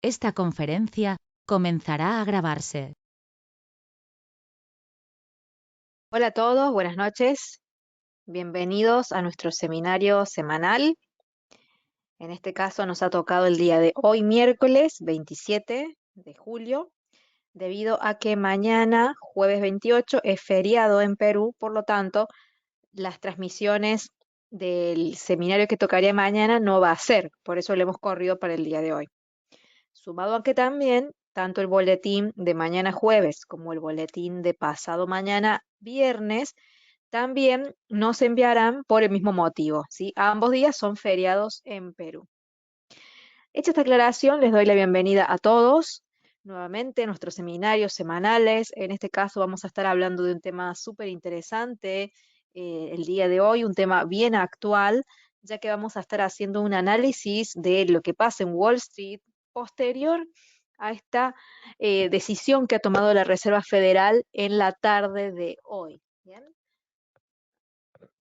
Esta conferencia comenzará a grabarse. Hola a todos, buenas noches. Bienvenidos a nuestro seminario semanal. En este caso nos ha tocado el día de hoy, miércoles 27 de julio, debido a que mañana, jueves 28, es feriado en Perú, por lo tanto, las transmisiones del seminario que tocaría mañana no va a ser, por eso lo hemos corrido para el día de hoy. Sumado a que también, tanto el boletín de mañana jueves como el boletín de pasado mañana viernes también nos enviarán por el mismo motivo, ¿sí? Ambos días son feriados en Perú. Hecha esta aclaración, les doy la bienvenida a todos. Nuevamente, a nuestros seminarios semanales. En este caso vamos a estar hablando de un tema súper interesante el día de hoy, un tema bien actual, ya que vamos a estar haciendo un análisis de lo que pasa en Wall Street posterior a esta decisión que ha tomado la Reserva Federal en la tarde de hoy. ¿Bien?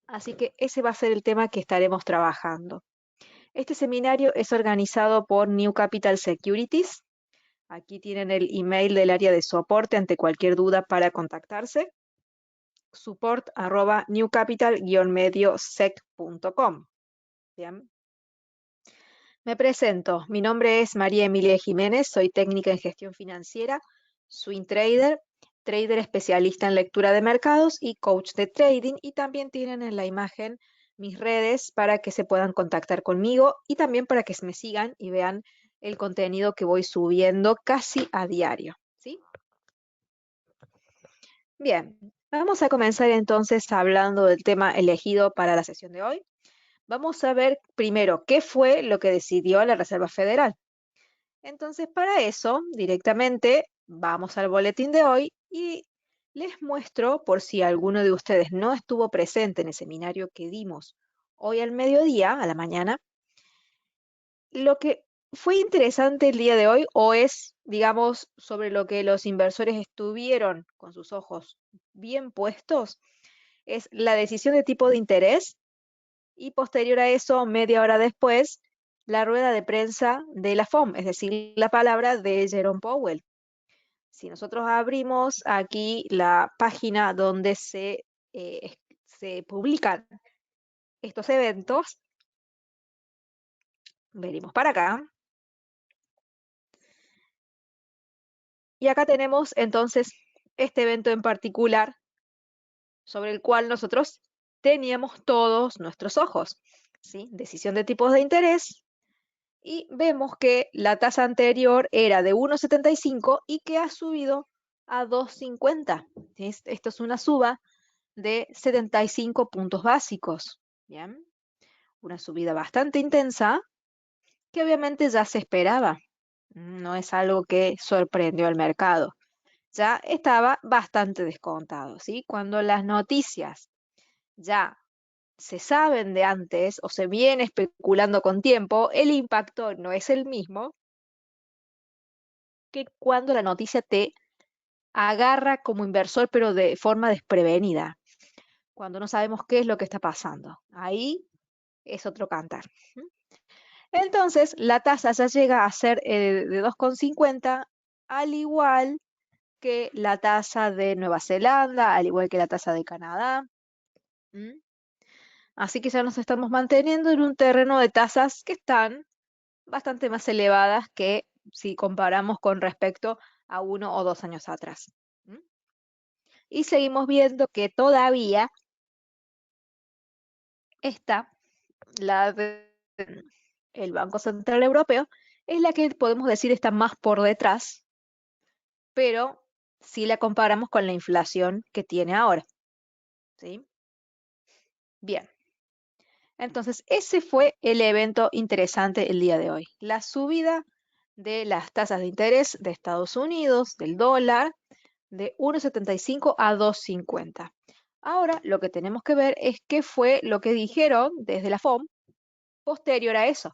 Así que ese va a ser el tema que estaremos trabajando. Este seminario es organizado por New Capital Securities. Aquí tienen el email del área de soporte ante cualquier duda para contactarse. support@newcapital-mediosec.com. Bien. Me presento. Mi nombre es María Emilia Jiménez. Soy técnica en gestión financiera, swing trader, trader especialista en lectura de mercados y coach de trading. Y también tienen en la imagen mis redes para que se puedan contactar conmigo y también para que me sigan y vean el contenido que voy subiendo casi a diario, ¿sí? Bien, vamos a comenzar entonces hablando del tema elegido para la sesión de hoy. Vamos a ver primero qué fue lo que decidió la Reserva Federal. Entonces, para eso, directamente vamos al boletín de hoy y les muestro, por si alguno de ustedes no estuvo presente en el seminario que dimos hoy al mediodía, a la mañana, lo que fue interesante el día de hoy, o es, digamos, sobre lo que los inversores estuvieron con sus ojos bien puestos, es la decisión de tipo de interés y posterior a eso, media hora después, la rueda de prensa de la FOM, es decir, la palabra de Jerome Powell. Si nosotros abrimos aquí la página donde se publican estos eventos, venimos para acá. Y acá tenemos entonces este evento en particular sobre el cual nosotros teníamos todos nuestros ojos, ¿sí? Decisión de tipos de interés. Y vemos que la tasa anterior era de 1,75 y que ha subido a 2,50. Esto es una suba de 75 puntos básicos. Bien, una subida bastante intensa que obviamente ya se esperaba. No es algo que sorprendió al mercado. Ya estaba bastante descontado, ¿sí? Cuando las noticias ya se saben de antes o se viene especulando con tiempo, el impacto no es el mismo que cuando la noticia te agarra como inversor, pero de forma desprevenida, cuando no sabemos qué es lo que está pasando. Ahí es otro cantar. Entonces, la tasa ya llega a ser de 2,50, al igual que la tasa de Nueva Zelanda, al igual que la tasa de Canadá. ¿Mm? Así que ya nos estamos manteniendo en un terreno de tasas que están bastante más elevadas que si comparamos con respecto a 1 o 2 años atrás. ¿Mm? Y seguimos viendo que todavía está la del Banco Central Europeo, es la que podemos decir está más por detrás, pero si la comparamos con la inflación que tiene ahora, ¿sí? Bien, entonces ese fue el evento interesante el día de hoy, la subida de las tasas de interés de Estados Unidos, del dólar, de 1,75 a 2,50. Ahora lo que tenemos que ver es qué fue lo que dijeron desde la FOM posterior a eso.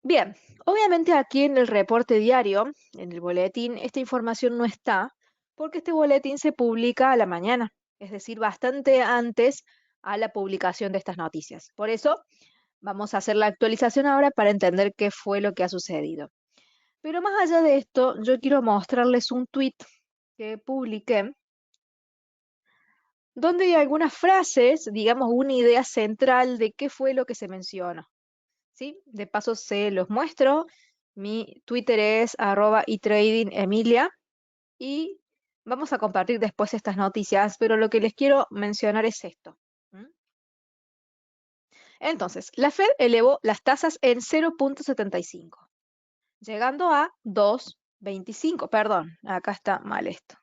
Bien, obviamente aquí en el reporte diario, en el boletín, esta información no está porque este boletín se publica a la mañana, es decir, bastante antes a la publicación de estas noticias. Por eso Vamos a hacer la actualización ahora para entender qué fue lo que ha sucedido. Pero más allá de esto, yo quiero mostrarles un tweet que publiqué donde hay algunas frases, digamos, una idea central de qué fue lo que se mencionó. ¿Sí? De paso se los muestro. Mi Twitter es @etradingemilia y vamos a compartir después estas noticias, pero lo que les quiero mencionar es esto. ¿Mm? Entonces, la Fed elevó las tasas en 0,75, llegando a 2,25. Perdón, acá está mal esto.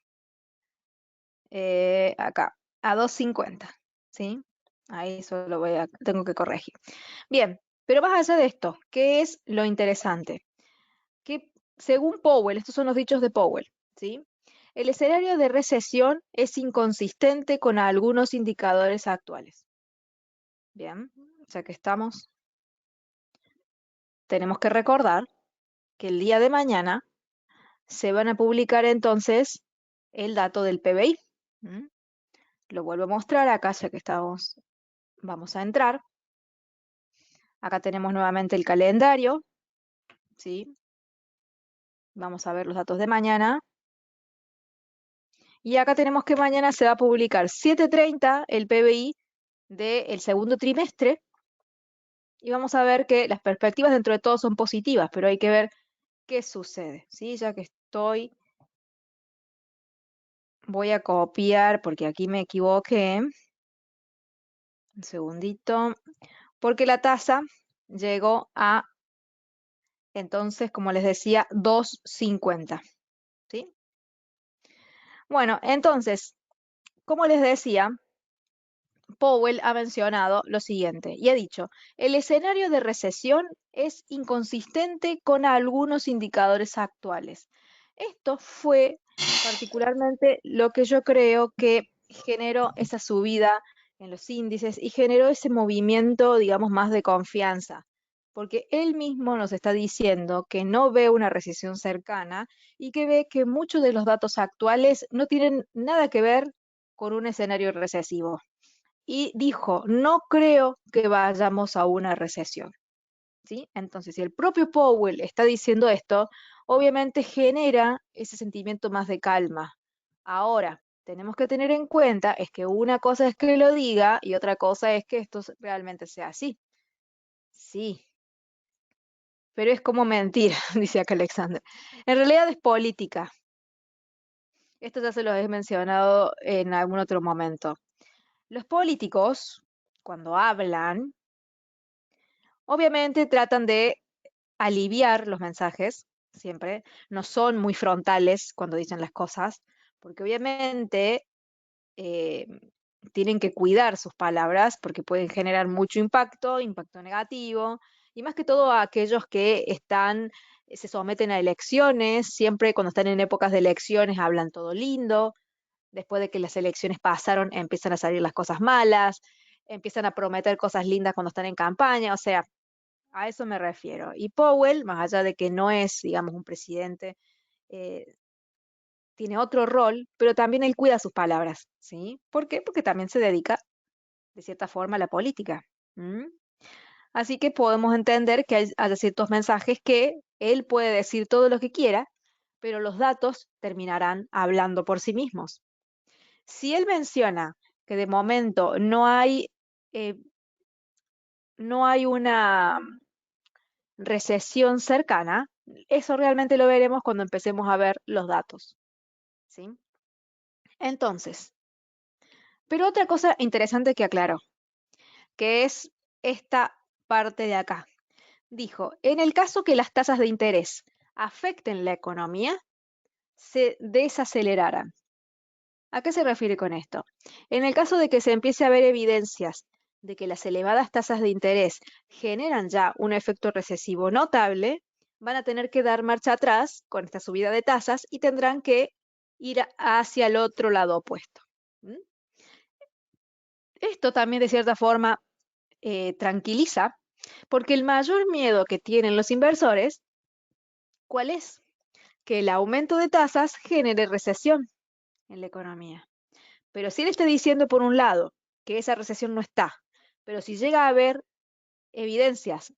Acá, a 2,50. ¿Sí? Ahí solo tengo que corregir. Bien, pero más allá de esto, ¿qué es lo interesante? Que según Powell, estos son los dichos de Powell, ¿sí? El escenario de recesión es inconsistente con algunos indicadores actuales. Bien, ya que estamos, tenemos que recordar que el día de mañana se van a publicar entonces el dato del PBI. ¿Mm? Lo vuelvo a mostrar acá, ya que estamos, vamos a entrar. Acá tenemos nuevamente el calendario, ¿sí? Vamos a ver los datos de mañana. Y acá tenemos que mañana se va a publicar 7:30 el PBI del segundo trimestre y vamos a ver que las perspectivas dentro de todo son positivas, pero hay que ver qué sucede, ¿sí? Ya que estoy, voy a copiar porque aquí me equivoqué, un segundito, porque la tasa llegó a, entonces, como les decía, 2,50, ¿sí? Bueno, entonces, como les decía, Powell ha mencionado lo siguiente y ha dicho, el escenario de recesión es inconsistente con algunos indicadores actuales. Esto fue particularmente lo que yo creo que generó esa subida en los índices y generó ese movimiento, digamos, más de confianza, porque él mismo nos está diciendo que no ve una recesión cercana y que ve que muchos de los datos actuales no tienen nada que ver con un escenario recesivo y dijo, no creo que vayamos a una recesión. ¿Sí? Entonces, si el propio Powell está diciendo esto, obviamente genera ese sentimiento más de calma. Ahora, tenemos que tener en cuenta es que una cosa es que lo diga y otra cosa es que esto realmente sea así. Sí, pero es como mentir, dice acá Alexander. En realidad es política. Esto ya se lo he mencionado en algún otro momento. Los políticos, cuando hablan, obviamente tratan de aliviar los mensajes, siempre. No son muy frontales cuando dicen las cosas, porque obviamente eh, tienen que cuidar sus palabras porque pueden generar mucho impacto, impacto negativo, y más que todo a aquellos que están, se someten a elecciones, siempre cuando están en épocas de elecciones hablan todo lindo, después de que las elecciones pasaron empiezan a salir las cosas malas, empiezan a prometer cosas lindas cuando están en campaña, o sea, a eso me refiero. Y Powell, más allá de que no es, digamos, un presidente, eh, tiene otro rol, pero también él cuida sus palabras, ¿sí? ¿Por qué? Porque también se dedica, de cierta forma, a la política. ¿Mm? Así que podemos entender que hay ciertos mensajes que él puede decir todo lo que quiera, pero los datos terminarán hablando por sí mismos. Si él menciona que de momento eh, no hay una recesión cercana, eso realmente lo veremos cuando empecemos a ver los datos, ¿sí? Entonces, pero otra cosa interesante que aclaró, que es esta parte de acá. Dijo, en el caso que las tasas de interés afecten la economía, se desacelerarán. ¿A qué se refiere con esto? En el caso de que se empiece a ver evidencias de que las elevadas tasas de interés generan ya un efecto recesivo notable, van a tener que dar marcha atrás con esta subida de tasas y tendrán que ir hacia el otro lado opuesto. ¿Mm? Esto también de cierta forma tranquiliza, porque el mayor miedo que tienen los inversores, ¿cuál es? Que el aumento de tasas genere recesión en la economía. Pero si él está diciendo por un lado que esa recesión no está, pero si llega a haber evidencias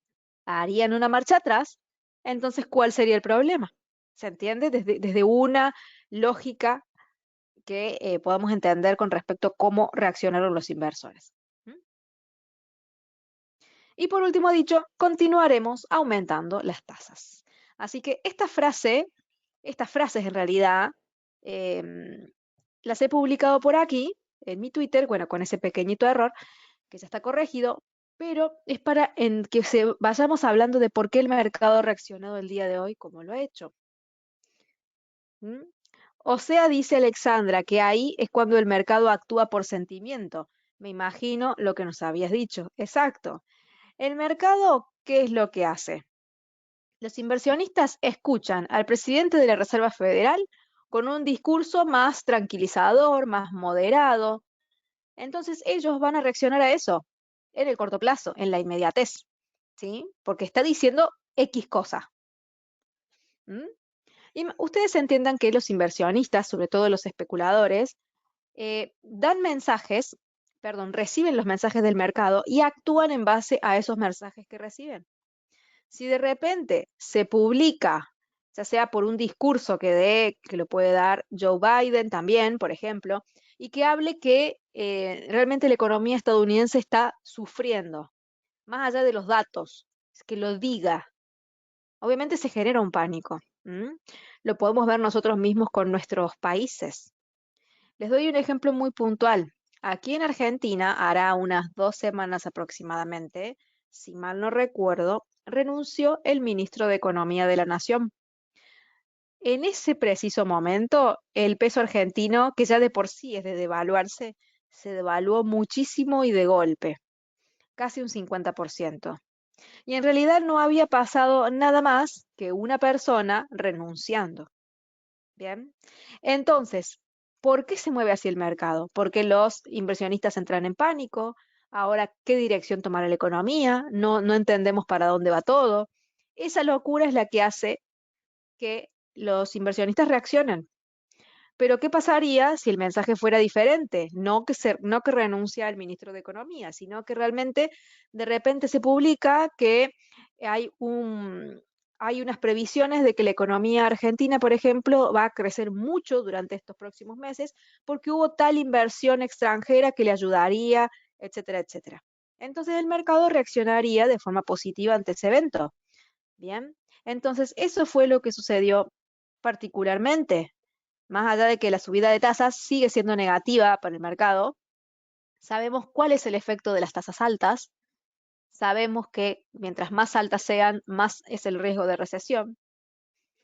harían una marcha atrás, entonces, ¿cuál sería el problema? ¿Se entiende? Desde una lógica que podamos entender con respecto a cómo reaccionaron los inversores. ¿Mm? Y por último dicho, continuaremos aumentando las tasas. Así que estas frases en realidad, em, las he publicado por aquí, en mi Twitter, bueno, con ese pequeñito error, que ya está corregido, pero es para que vayamos hablando de por qué el mercado ha reaccionado el día de hoy como lo ha hecho. ¿Mm? O sea, dice Alexandra, que ahí es cuando el mercado actúa por sentimiento. Me imagino lo que nos habías dicho. Exacto. El mercado, ¿qué es lo que hace? Los inversionistas escuchan al presidente de la Reserva Federal con un discurso más tranquilizador, más moderado. Entonces ellos van a reaccionar a eso en el corto plazo, en la inmediatez, ¿sí? Porque está diciendo X cosa. ¿Mm? Y ustedes entiendan que los inversionistas, sobre todo los especuladores, dan mensajes, perdón, reciben los mensajes del mercado y actúan en base a esos mensajes que reciben. Si de repente se publica, ya sea por un discurso que lo puede dar Joe Biden también, por ejemplo, y que hable que realmente la economía estadounidense está sufriendo, más allá de los datos, es que lo diga, obviamente se genera un pánico. ¿M? Lo podemos ver nosotros mismos con nuestros países. Les doy un ejemplo muy puntual. Aquí en Argentina, hará unas 2 semanas aproximadamente, si mal no recuerdo, renunció el ministro de Economía de la Nación. En ese preciso momento, el peso argentino, que ya de por sí es de devaluarse, se devaluó muchísimo y de golpe, casi un 50%. Y en realidad no había pasado nada más que una persona renunciando. Bien. Entonces, ¿por qué se mueve así el mercado? Porque los inversionistas entran en pánico. Ahora, ¿qué dirección tomará la economía? No entendemos para dónde va todo. Esa locura es la que hace que los inversionistas reaccionen. Pero ¿qué pasaría si el mensaje fuera diferente? No que renuncia el ministro de Economía, sino que realmente de repente se publica que hay hay unas previsiones de que la economía argentina, por ejemplo, va a crecer mucho durante estos próximos meses porque hubo tal inversión extranjera que le ayudaría, etcétera, etcétera. Entonces el mercado reaccionaría de forma positiva ante ese evento. Bien, entonces eso fue lo que sucedió particularmente. Más allá de que la subida de tasas sigue siendo negativa para el mercado, sabemos cuál es el efecto de las tasas altas, sabemos que mientras más altas sean, más es el riesgo de recesión.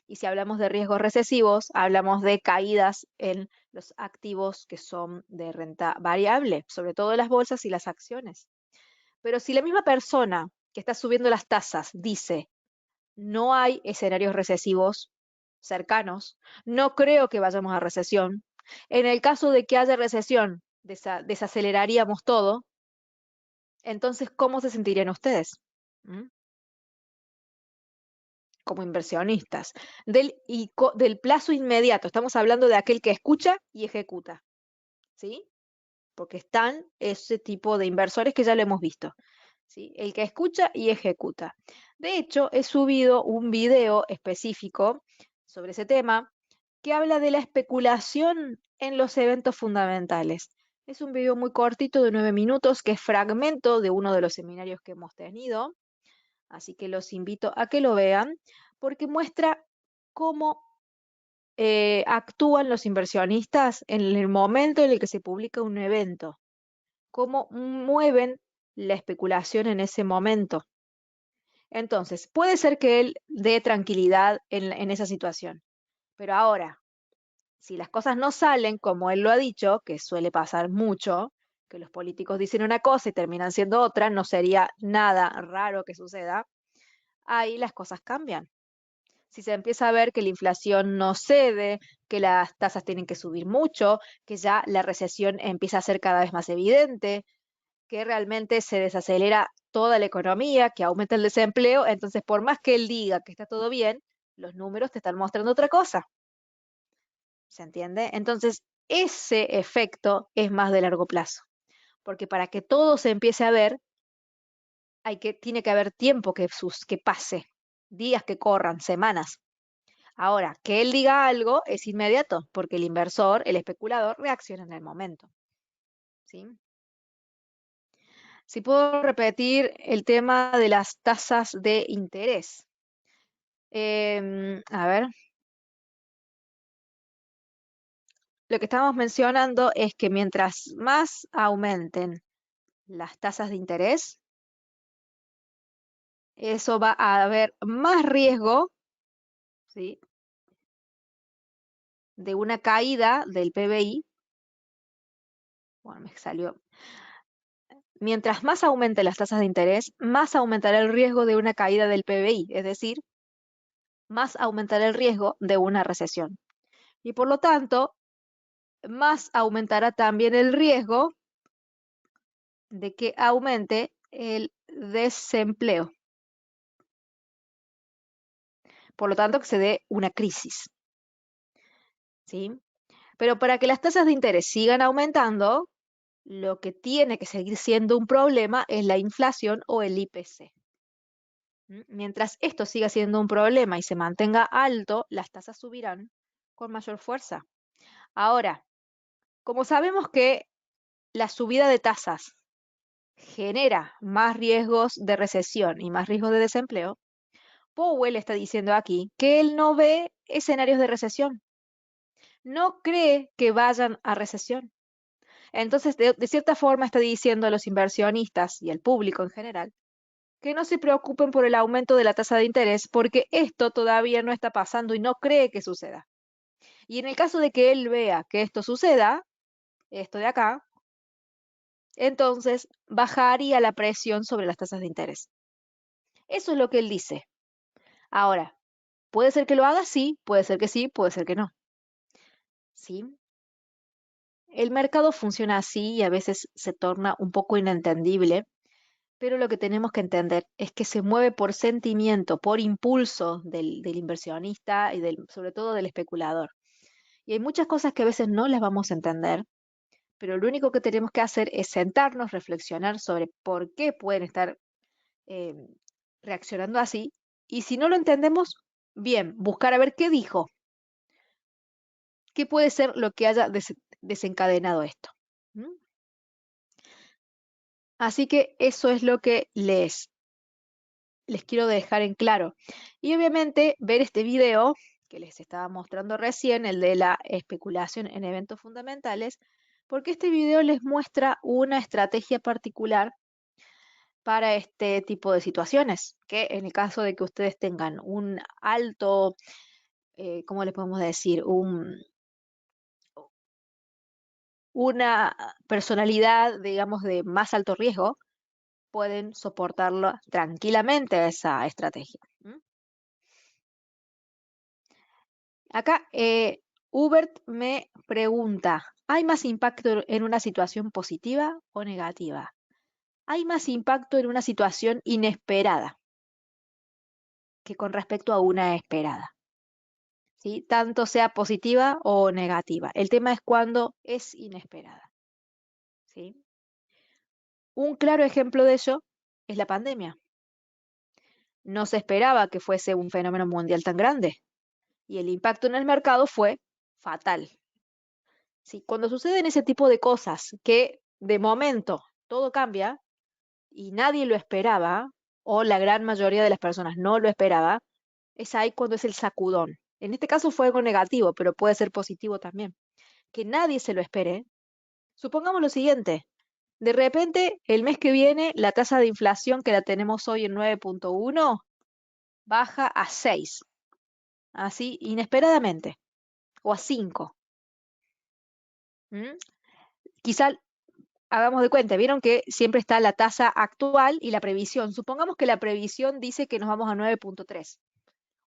Y si hablamos de riesgos recesivos, hablamos de caídas en los activos que son de renta variable, sobre todo las bolsas y las acciones. Pero si la misma persona que está subiendo las tasas dice, no hay escenarios recesivos cercanos, no creo que vayamos a recesión. En el caso de que haya recesión, desaceleraríamos todo. Entonces, ¿cómo se sentirían ustedes? ¿Mm? Como inversionistas. Del plazo inmediato, estamos hablando de aquel que escucha y ejecuta, ¿sí? Porque están ese tipo de inversores que ya lo hemos visto, ¿sí? El que escucha y ejecuta. De hecho, he subido un video específico sobre ese tema que habla de la especulación en los eventos fundamentales. Es un video muy cortito de 9 minutos que es fragmento de uno de los seminarios que hemos tenido, así que los invito a que lo vean porque muestra cómo actúan los inversionistas en el momento en el que se publica un evento, cómo mueven la especulación en ese momento. Entonces, puede ser que él dé tranquilidad en esa situación, pero ahora, si las cosas no salen como él lo ha dicho, que suele pasar mucho, que los políticos dicen una cosa y terminan siendo otra, no sería nada raro que suceda, ahí las cosas cambian. Si se empieza a ver que la inflación no cede, que las tasas tienen que subir mucho, que ya la recesión empieza a ser cada vez más evidente, que realmente se desacelera toda la economía, que aumenta el desempleo, entonces por más que él diga que está todo bien, los números te están mostrando otra cosa. ¿Se entiende? Entonces, ese efecto es más de largo plazo, porque para que todo se empiece a ver, tiene que haber tiempo que pase, días que corran, semanas. Ahora, que él diga algo es inmediato, porque el inversor, el especulador, reacciona en el momento. ¿Sí? Si puedo repetir el tema de las tasas de interés. A ver, lo que estamos mencionando es que mientras más aumenten las tasas de interés, eso va a haber más riesgo, ¿sí?, de una caída del PBI. Bueno, me salió. Mientras más aumenten las tasas de interés, más aumentará el riesgo de una caída del PBI, es decir, más aumentará el riesgo de una recesión. Y por lo tanto, más aumentará también el riesgo de que aumente el desempleo. Por lo tanto, que se dé una crisis. ¿Sí? Pero para que las tasas de interés sigan aumentando, lo que tiene que seguir siendo un problema es la inflación o el IPC. Mientras esto siga siendo un problema y se mantenga alto, las tasas subirán con mayor fuerza. Ahora, como sabemos que la subida de tasas genera más riesgos de recesión y más riesgos de desempleo, Powell está diciendo aquí que él no ve escenarios de recesión, no cree que vayan a recesión. Entonces, de cierta forma está diciendo a los inversionistas y al público en general que no se preocupen por el aumento de la tasa de interés porque esto todavía no está pasando y no cree que suceda. Y en el caso de que él vea que esto suceda, esto de acá, entonces bajaría la presión sobre las tasas de interés. Eso es lo que él dice. Ahora, puede ser que lo haga, sí, puede ser que sí, puede ser que no. ¿Sí? El mercado funciona así y a veces se torna un poco inentendible, pero lo que tenemos que entender es que se mueve por sentimiento, por impulso del inversionista y sobre todo del especulador. Y hay muchas cosas que a veces no las vamos a entender, pero lo único que tenemos que hacer es sentarnos, reflexionar sobre por qué pueden estar eh, reaccionando así. Y si no lo entendemos, bien, buscar a ver qué dijo, qué puede ser lo que haya desencadenado esto. ¿Mm? Así que eso es lo que les quiero dejar en claro. Y obviamente ver este video que les estaba mostrando recién, el de la especulación en eventos fundamentales, porque este video les muestra una estrategia particular para este tipo de situaciones, que en el caso de que ustedes tengan un alto, ¿cómo les podemos decir? Una personalidad, digamos, de más alto riesgo, pueden soportarlo tranquilamente esa estrategia. Acá, Hubert me pregunta, ¿hay más impacto en una situación positiva o negativa? Hay más impacto en una situación inesperada que con respecto a una esperada, ¿sí? Tanto sea positiva o negativa. El tema es cuando es inesperada, ¿sí? Un claro ejemplo de ello es la pandemia. No se esperaba que fuese un fenómeno mundial tan grande y el impacto en el mercado fue fatal. ¿Sí? Cuando suceden ese tipo de cosas que de momento todo cambia y nadie lo esperaba, o la gran mayoría de las personas no lo esperaba, es ahí cuando es el sacudón. En este caso fue algo negativo, pero puede ser positivo también. Que nadie se lo espere. Supongamos lo siguiente. De repente, el mes que viene, la tasa de inflación que la tenemos hoy en 9,1 baja a 6, así inesperadamente, o a 5. ¿Mm? Quizá hagamos de cuenta, vieron que siempre está la tasa actual y la previsión. Supongamos que la previsión dice que nos vamos a 9,3.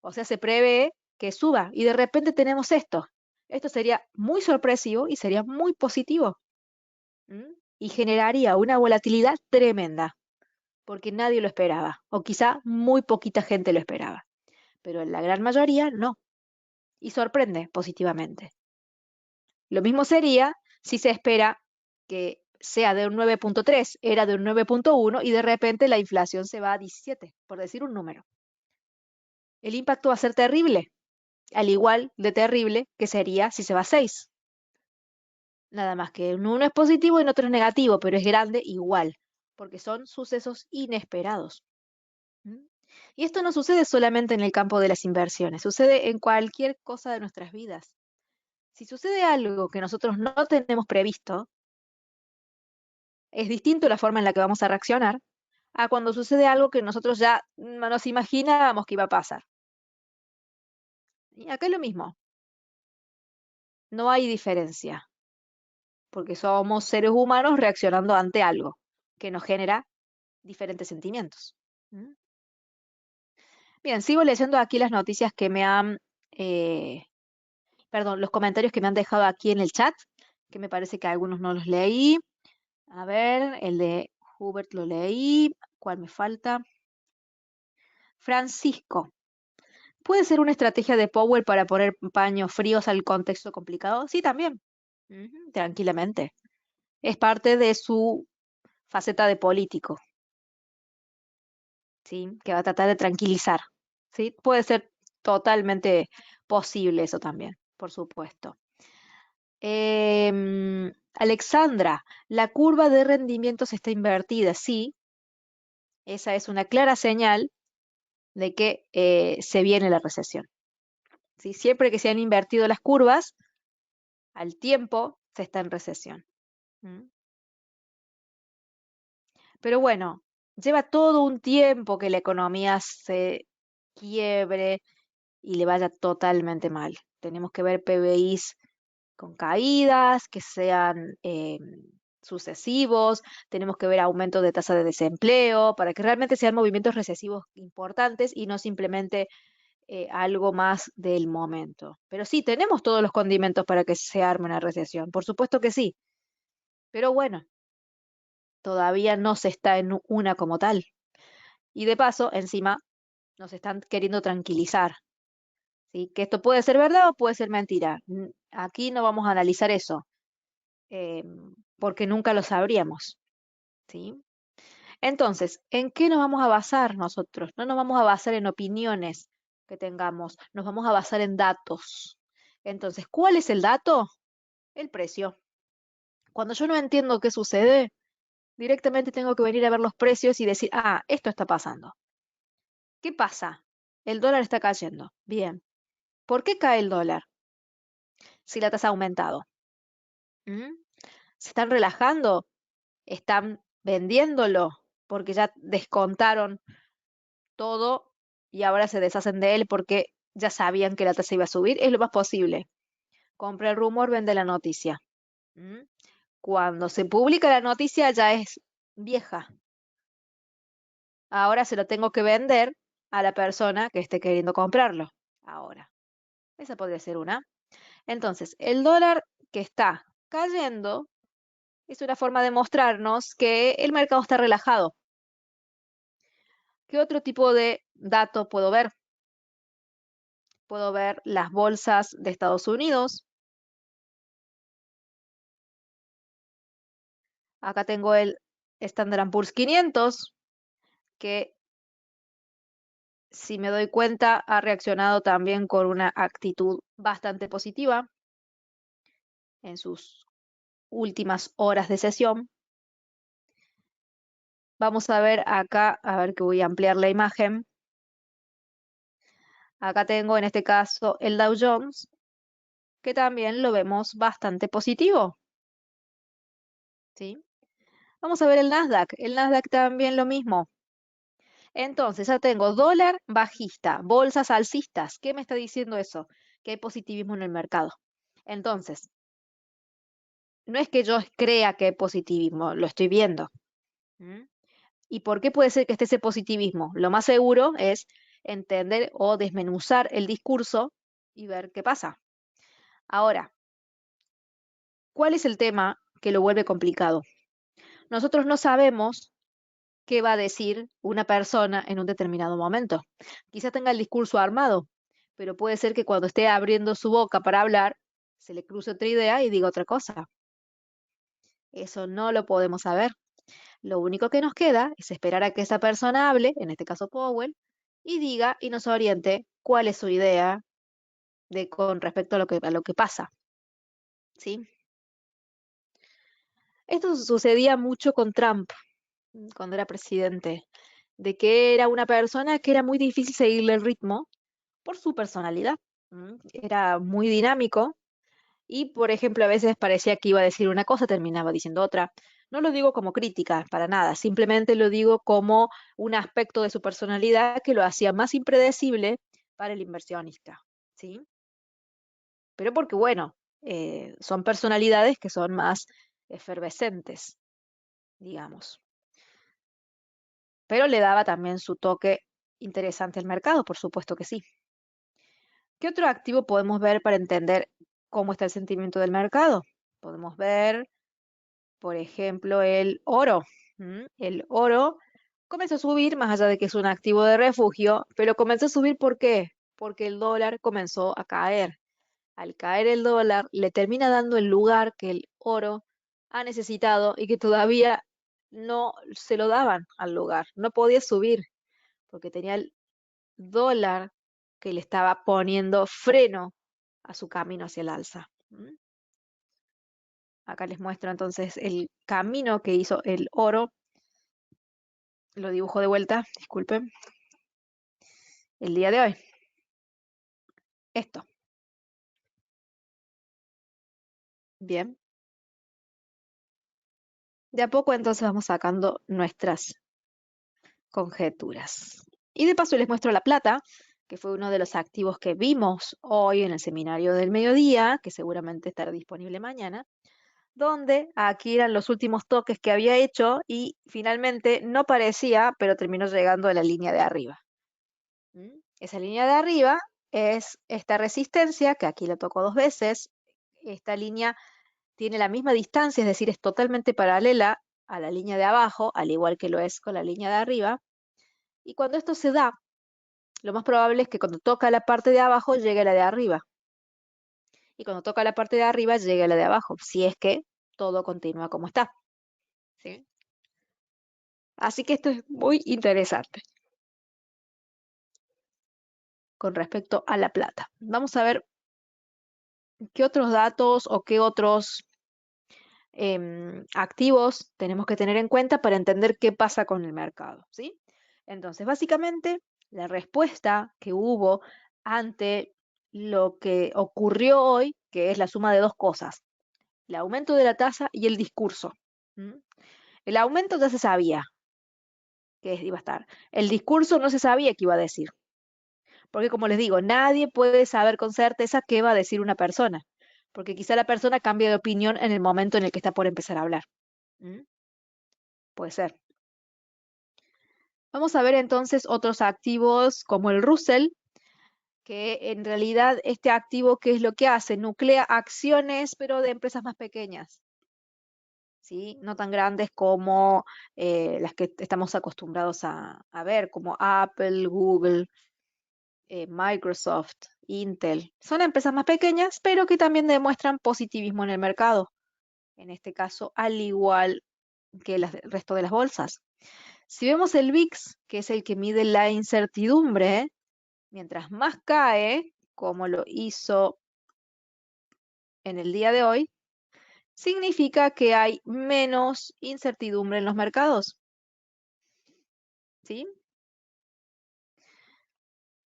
O sea, se prevé que suba y de repente tenemos esto. Esto sería muy sorpresivo y sería muy positivo. Y generaría una volatilidad tremenda, porque nadie lo esperaba, o quizá muy poquita gente lo esperaba, pero la gran mayoría no, y sorprende positivamente. Lo mismo sería si se espera que sea de un 9.3, era de un 9.1 y de repente la inflación se va a 17, por decir un número. El impacto va a ser terrible, al igual de terrible que sería si se va a 6. Nada más que en uno es positivo y en otro es negativo, pero es grande igual, porque son sucesos inesperados. ¿Mm? Y esto no sucede solamente en el campo de las inversiones, sucede en cualquier cosa de nuestras vidas. Si sucede algo que nosotros no tenemos previsto, es distinto la forma en la que vamos a reaccionar a cuando sucede algo que nosotros ya nos imaginábamos que iba a pasar. Y acá es lo mismo, no hay diferencia, porque somos seres humanos reaccionando ante algo que nos genera diferentes sentimientos. ¿Mm? Bien, sigo leyendo aquí las noticias que me han, eh, perdón, los comentarios que me han dejado aquí en el chat, que me parece que algunos no los leí. A ver, el de Hubert lo leí. ¿Cuál me falta? Francisco. ¿Puede ser una estrategia de Powell para poner paños fríos al contexto complicado? Sí, también. Ujú, tranquilamente. Es parte de su faceta de político, ¿sí? Que va a tratar de tranquilizar, ¿sí? Puede ser totalmente posible eso también, por supuesto. Alexandra, la curva de rendimientos está invertida. Sí, esa es una clara señal de que se viene la recesión. ¿Sí? Siempre que se han invertido las curvas, al tiempo se está en recesión. ¿Mm? Pero bueno, lleva todo un tiempo que la economía se quiebre y le vaya totalmente mal. Tenemos que ver PBIs con caídas, que sean sucesivos, tenemos que ver aumentos de tasa de desempleo, para que realmente sean movimientos recesivos importantes y no simplemente algo más del momento. Pero sí, tenemos todos los condimentos para que se arme una recesión, por supuesto que sí, pero bueno, todavía no se está en una como tal. Y de paso, encima, nos están queriendo tranquilizar, ¿sí? Que esto puede ser verdad o puede ser mentira. Aquí no vamos a analizar eso, eh, porque nunca lo sabríamos, ¿sí? Entonces, ¿en qué nos vamos a basar nosotros? No nos vamos a basar en opiniones que tengamos, nos vamos a basar en datos. Entonces, ¿cuál es el dato? El precio. Cuando yo no entiendo qué sucede, directamente tengo que venir a ver los precios y decir, ah, esto está pasando. ¿Qué pasa? El dólar está cayendo. Bien. ¿Por qué cae el dólar si la tasa ha aumentado? ¿Mm? ¿Se están relajando? ¿Están vendiéndolo? Porque ya descontaron todo y ahora se deshacen de él porque ya sabían que la tasa iba a subir. Es lo más posible. Compra el rumor, vende la noticia. ¿Mm? Cuando se publica la noticia ya es vieja. Ahora se lo tengo que vender a la persona que esté queriendo comprarlo. Ahora, esa podría ser una. Entonces, el dólar que está cayendo es una forma de mostrarnos que el mercado está relajado. ¿Qué otro tipo de dato puedo ver? Puedo ver las bolsas de Estados Unidos. Acá tengo el Standard Poor's 500, que si me doy cuenta ha reaccionado también con una actitud bastante positiva en sus últimas horas de sesión. Vamos a ver acá, a ver que voy a ampliar la imagen. Acá tengo en este caso el Dow Jones, que también lo vemos bastante positivo, ¿sí? Vamos a ver el Nasdaq. El Nasdaq también lo mismo. Entonces, ya tengo dólar bajista, bolsas alcistas. ¿Qué me está diciendo eso? Que hay positivismo en el mercado. Entonces, no es que yo crea que hay positivismo, lo estoy viendo. ¿Mm? ¿Y por qué puede ser que esté ese positivismo? Lo más seguro es entender o desmenuzar el discurso y ver qué pasa. Ahora, ¿cuál es el tema que lo vuelve complicado? Nosotros no sabemos qué va a decir una persona en un determinado momento. Quizá tenga el discurso armado, pero puede ser que cuando esté abriendo su boca para hablar, se le cruce otra idea y diga otra cosa. Eso no lo podemos saber. Lo único que nos queda es esperar a que esa persona hable, en este caso Powell, y diga y nos oriente cuál es su idea con respecto a lo que pasa, ¿sí? Esto sucedía mucho con Trump cuando era presidente, de que era una persona que era muy difícil seguirle el ritmo por su personalidad. Era muy dinámico y, por ejemplo, a veces parecía que iba a decir una cosa, terminaba diciendo otra. No lo digo como crítica, para nada, simplemente lo digo como un aspecto de su personalidad que lo hacía más impredecible para el inversionista, ¿sí? Pero porque, bueno, son personalidades que son más efervescentes, digamos. Pero le daba también su toque interesante al mercado, por supuesto que sí. ¿Qué otro activo podemos ver para entender cómo está el sentimiento del mercado? Podemos ver, por ejemplo, el oro. El oro comenzó a subir, más allá de que es un activo de refugio, pero comenzó a subir ¿por qué? Porque el dólar comenzó a caer. Al caer el dólar, le termina dando el lugar que el oro ha necesitado y que todavía no se lo daban al lugar. No podía subir porque tenía el dólar que le estaba poniendo freno a su camino hacia el alza. Acá les muestro entonces el camino que hizo el oro. Lo dibujo de vuelta, disculpen. El día de hoy. Esto. Bien. De a poco entonces vamos sacando nuestras conjeturas. Y de paso les muestro la plata, que fue uno de los activos que vimos hoy en el seminario del mediodía, que seguramente estará disponible mañana, donde aquí eran los últimos toques que había hecho y finalmente no parecía, pero terminó llegando a la línea de arriba. Esa línea de arriba es esta resistencia, que aquí la tocó dos veces. Esta línea tiene la misma distancia, es decir, es totalmente paralela a la línea de abajo, al igual que lo es con la línea de arriba. Y cuando esto se da, lo más probable es que cuando toca la parte de abajo llegue a la de arriba. Y cuando toca la parte de arriba llegue a la de abajo, si es que todo continúa como está. ¿Sí? Así que esto es muy interesante con respecto a la plata. Vamos a ver qué otros datos o qué otros activos tenemos que tener en cuenta para entender qué pasa con el mercado, ¿sí? Entonces, básicamente, la respuesta que hubo ante lo que ocurrió hoy, que es la suma de dos cosas, el aumento de la tasa y el discurso. El aumento ya se sabía que iba a estar. El discurso no se sabía qué iba a decir. Porque como les digo, nadie puede saber con certeza qué va a decir una persona. Porque quizá la persona cambie de opinión en el momento en el que está por empezar a hablar. ¿Mm? Puede ser. Vamos a ver entonces otros activos como el Russell, que en realidad este activo, ¿qué es lo que hace? Nuclea acciones, pero de empresas más pequeñas, ¿sí? No tan grandes como las que estamos acostumbrados a ver, como Apple, Google, Microsoft, Intel. Son empresas más pequeñas, pero que también demuestran positivismo en el mercado. En este caso, al igual que el resto de las bolsas. Si vemos el VIX, que es el que mide la incertidumbre, mientras más cae, como lo hizo en el día de hoy, significa que hay menos incertidumbre en los mercados. ¿Sí?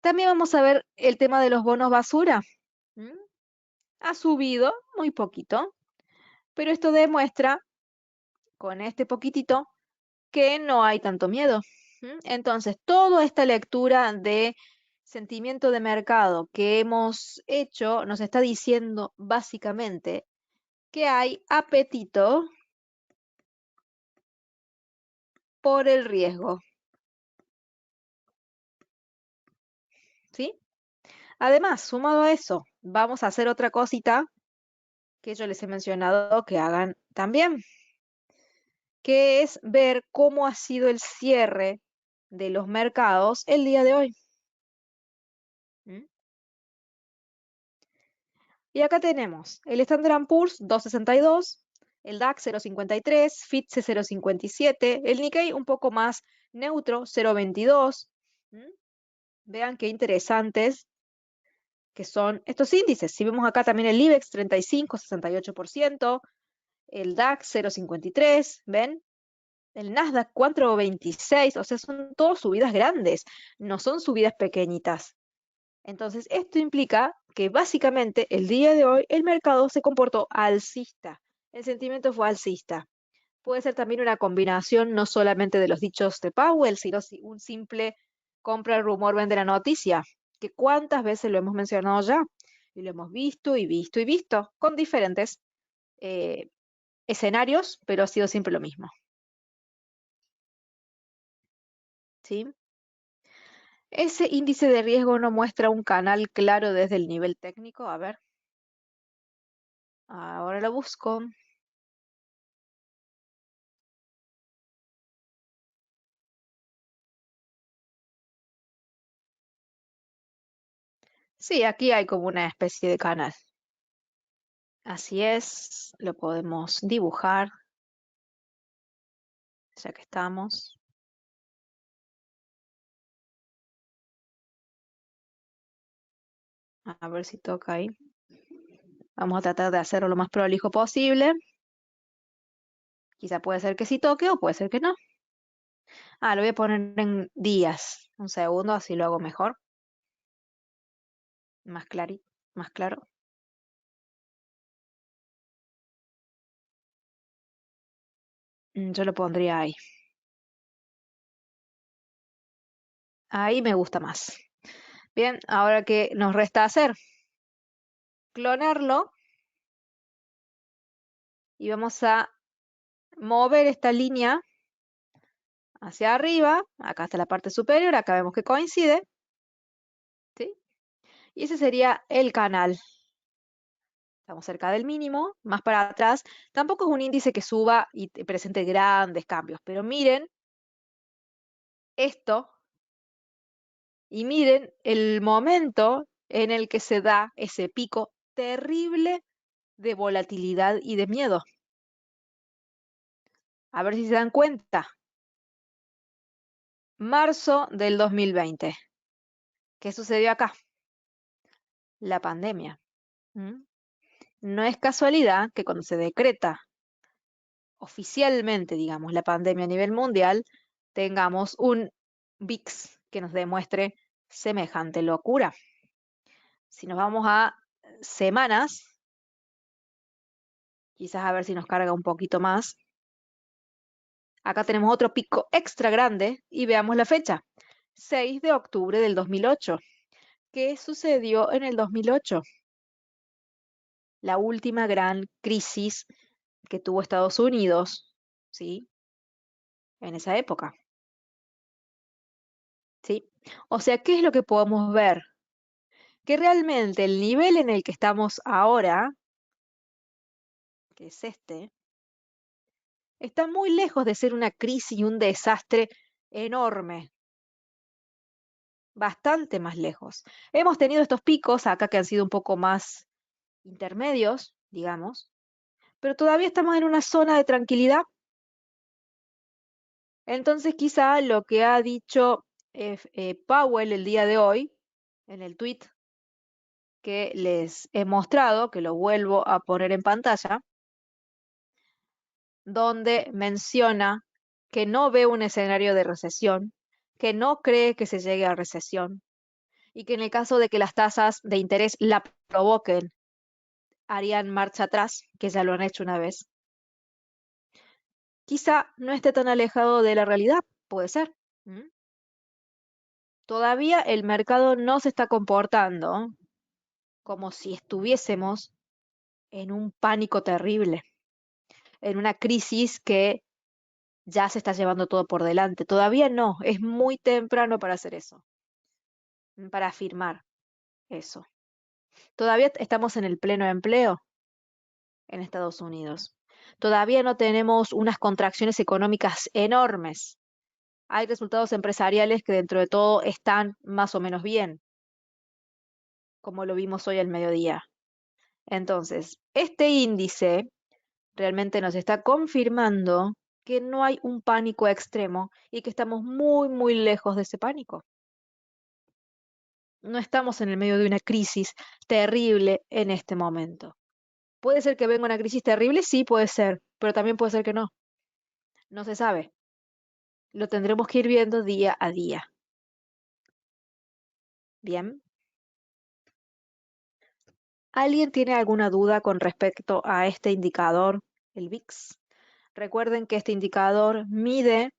También vamos a ver el tema de los bonos basura. ¿Mm? Ha subido muy poquito, pero esto demuestra, con este poquitito, que no hay tanto miedo. Entonces, toda esta lectura de sentimiento de mercado que hemos hecho nos está diciendo básicamente que hay apetito por el riesgo, ¿sí? Además, sumado a eso, vamos a hacer otra cosita que yo les he mencionado que hagan también, que es ver cómo ha sido el cierre de los mercados el día de hoy. ¿Mm? Y acá tenemos el Standard Poor's 262, el DAX 0,53, FTSE 0,57, el Nikkei un poco más neutro, 0,22. Vean qué interesantes que son estos índices. Si vemos acá también el IBEX 35, 68%, el DAX 0,53, ¿ven? El Nasdaq 4,26, o sea, son todas subidas grandes, no son subidas pequeñitas. Entonces, esto implica que básicamente el día de hoy el mercado se comportó alcista. El sentimiento fue alcista. Puede ser también una combinación no solamente de los dichos de Powell, sino un simple compra el rumor, vende la noticia, que cuántas veces lo hemos mencionado ya, y lo hemos visto y visto y visto, con diferentes eh, escenarios, pero ha sido siempre lo mismo. ¿Sí? Ese índice de riesgo no muestra un canal claro desde el nivel técnico. A ver, ahora lo busco. Sí, aquí hay como una especie de canal. Así es, lo podemos dibujar, ya que estamos. A ver si toca ahí. Vamos a tratar de hacerlo lo más prolijo posible. Quizá puede ser que sí toque o puede ser que no. Lo voy a poner en días. Un segundo, así lo hago mejor. Más más claro. Yo lo pondría ahí. Ahí me gusta más. Bien, ahora que nos resta hacer, clonarlo y vamos a mover esta línea hacia arriba. Acá está la parte superior, acá vemos que coincide. ¿Sí? Y ese sería el canal. Estamos cerca del mínimo, más para atrás. Tampoco es un índice que suba y te presente grandes cambios, pero miren esto y miren el momento en el que se da ese pico terrible de volatilidad y de miedo. A ver si se dan cuenta. Marzo del 2020. ¿Qué sucedió acá? La pandemia. ¿Mm? No es casualidad que cuando se decreta oficialmente, digamos, la pandemia a nivel mundial, tengamos un VIX que nos demuestre semejante locura. Si nos vamos a semanas, quizás a ver si nos carga un poquito más. Acá tenemos otro pico extra grande y veamos la fecha. 6 de octubre del 2008. ¿Qué sucedió en el 2008? La última gran crisis que tuvo Estados Unidos, ¿sí? En esa época, ¿sí? O sea, ¿qué es lo que podemos ver? Que realmente el nivel en el que estamos ahora, que es este, está muy lejos de ser una crisis y un desastre enorme, bastante más lejos. Hemos tenido estos picos acá que han sido un poco más intermedios, digamos, pero todavía estamos en una zona de tranquilidad. Entonces, quizá lo que ha dicho Powell el día de hoy, en el tweet que les he mostrado, que lo vuelvo a poner en pantalla, donde menciona que no ve un escenario de recesión, que no cree que se llegue a recesión y que en el caso de que las tasas de interés la provoquen, harían marcha atrás, que ya lo han hecho una vez. Quizá no esté tan alejado de la realidad, puede ser. ¿Mm? Todavía el mercado no se está comportando como si estuviésemos en un pánico terrible, en una crisis que ya se está llevando todo por delante. Todavía no, es muy temprano para hacer eso, para afirmar eso. Todavía estamos en el pleno empleo en Estados Unidos. Todavía no tenemos unas contracciones económicas enormes. Hay resultados empresariales que dentro de todo están más o menos bien, como lo vimos hoy al mediodía. Entonces, este índice realmente nos está confirmando que no hay un pánico extremo y que estamos muy, muy lejos de ese pánico. No estamos en el medio de una crisis terrible en este momento. ¿Puede ser que venga una crisis terrible? Sí, puede ser, pero también puede ser que no. No se sabe. Lo tendremos que ir viendo día a día. Bien. ¿Alguien tiene alguna duda con respecto a este indicador, el VIX? Recuerden que este indicador mide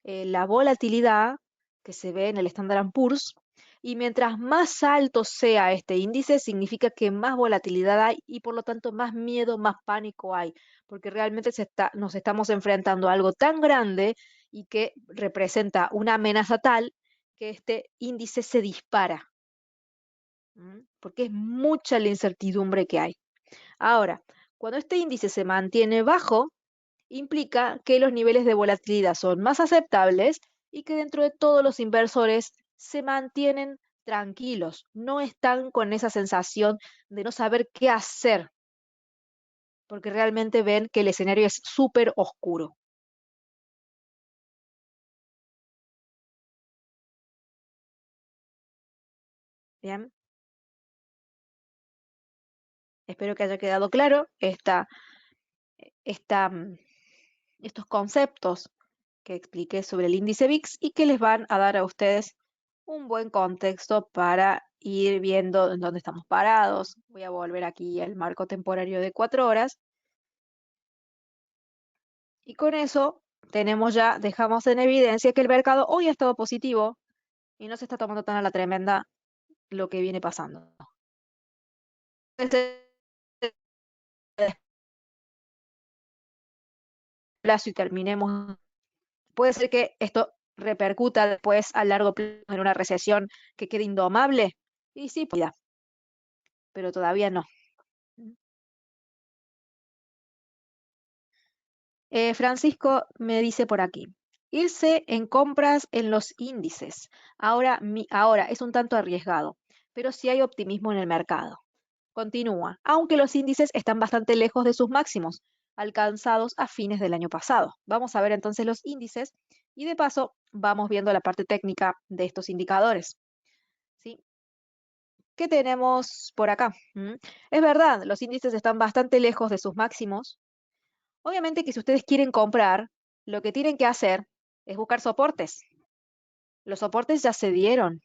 la volatilidad que se ve en el Standard Poor's y mientras más alto sea este índice, significa que más volatilidad hay y por lo tanto más miedo, más pánico hay, porque realmente nos estamos enfrentando a algo tan grande y que representa una amenaza tal que este índice se dispara, porque es mucha la incertidumbre que hay. Ahora, cuando este índice se mantiene bajo, implica que los niveles de volatilidad son más aceptables y que dentro de todos los inversores se mantienen tranquilos, no están con esa sensación de no saber qué hacer, porque realmente ven que el escenario es súper oscuro. Bien, espero que haya quedado claro esta, mm, estos conceptos que expliqué sobre el índice VIX y que les van a dar a ustedes un buen contexto para ir viendo en dónde estamos parados. Voy a volver aquí al marco temporario de 4 horas y con eso dejamos en evidencia que el mercado hoy ha estado positivo y no se está tomando tan a la tremenda lo que viene pasando. Este plazo y terminemos. Puede ser que esto repercuta después a largo plazo en una recesión que quede indomable. Y sí, pues, pero todavía no. Francisco me dice por aquí, irse en compras en los índices. Ahora es un tanto arriesgado, pero sí hay optimismo en el mercado. Continúa, aunque los índices están bastante lejos de sus máximos, alcanzados a fines del año pasado. Vamos a ver entonces los índices y de paso vamos viendo la parte técnica de estos indicadores. ¿Sí? ¿Qué tenemos por acá? Es verdad, los índices están bastante lejos de sus máximos. Obviamente que si ustedes quieren comprar, lo que tienen que hacer es buscar soportes. Los soportes ya se dieron.